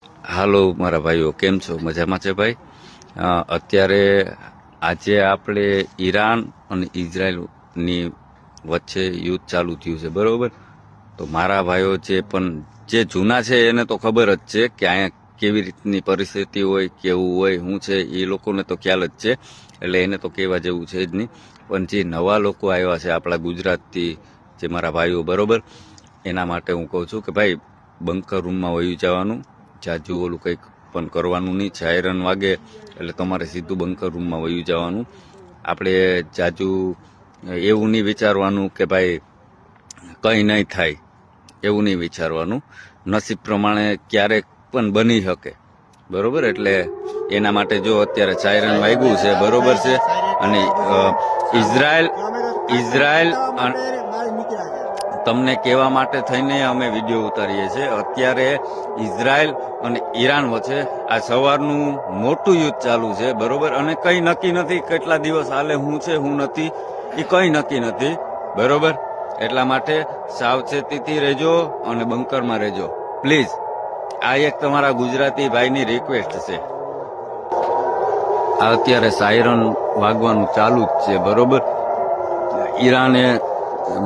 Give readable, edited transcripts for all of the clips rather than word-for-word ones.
હાલો મારા ભાઈઓ, કેમ છો? મજામાં છે ભાઈ? અત્યારે આજે આપણે ઈરાન અને ઇઝરાયલની વચ્ચે યુદ્ધ ચાલુ થયું છે, બરોબર? તો મારા ભાઈઓ જે જૂના છે એને તો ખબર જ છે કે અહીંયા કેવી રીતની પરિસ્થિતિ હોય, કેવું હોય, શું છે, એ લોકોને તો ખ્યાલ જ છે, એટલે એને તો કહેવા જેવું છે જ નહીં. પણ જે નવા લોકો આવ્યા છે આપણા ગુજરાતથી, જે મારા ભાઈઓ, બરોબર, એના માટે હું કહું છું કે ભાઈ બંકર રૂમમાં વયું જવાનું, જાજુ ઓલું કંઈક પણ કરવાનું નહીં. સાયરન વાગે એટલે તમારે સીધું બંકર રૂમમાં વયું જવાનું. આપણે જાજુ એવું નહીં વિચારવાનું કે ભાઈ કંઈ નહીં થાય, એવું નહીં વિચારવાનું. નસીબ પ્રમાણે ક્યારેક પણ બની શકે, બરોબર? એટલે એના માટે જો અત્યારે સાયરન વાગ્યું છે, બરોબર છે, અને ઇઝરાયલ તમને કહેવા માટે થઈને અમે વિડીયો ઉતારીએ છીએ. અત્યારે ઇઝરાયલ અને ઈરાન વચ્ચે આ સવારનું મોટું યુદ્ધ ચાલુ છે, બરોબર? અને કંઈ નક્કી નથી કેટલા દિવસ હાલે, શું છે શું નથી, એ કંઈ નક્કી નથી, બરોબર? એટલા માટે સાવચેતીથી રહેજો અને બંકરમાં રહેજો પ્લીઝ. આ એક તમારા ગુજરાતી ભાઈની રિક્વેસ્ટ છે. આ અત્યારે સાયરન વાગવાનું ચાલુ જ છે, બરોબર? ઈરાને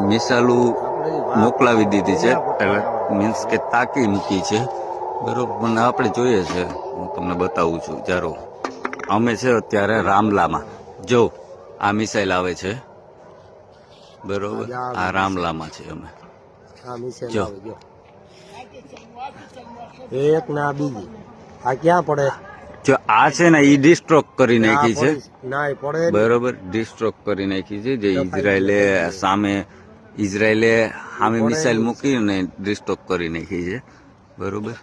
મિસાઇલું મોકલાવી દીધી છે, એટલે મીન્સ કે તાકી મૂકી છે, બરોબર? પણ આપણે જોઈએ છે, હું તમને બતાવું છું. જારો અમે છે અત્યારે રામલામાં, જો આ મિસાઇલ આવે છે, બરોબર? આ રામલામાં છે અમે, જો એક ના બીજી આ ક્યાં પડે? જો આ છે ને એ ડિસ્ટ્રોક કરી નાખી છે, ના પડે, બરોબર? ડિસ્ટ્રોક કરી નાખી છે. જે ઇઝરાયલે સામે મિસાઇલ મૂકીને ડિસ્ટ્રોક કરી નાખી છે, બરોબર?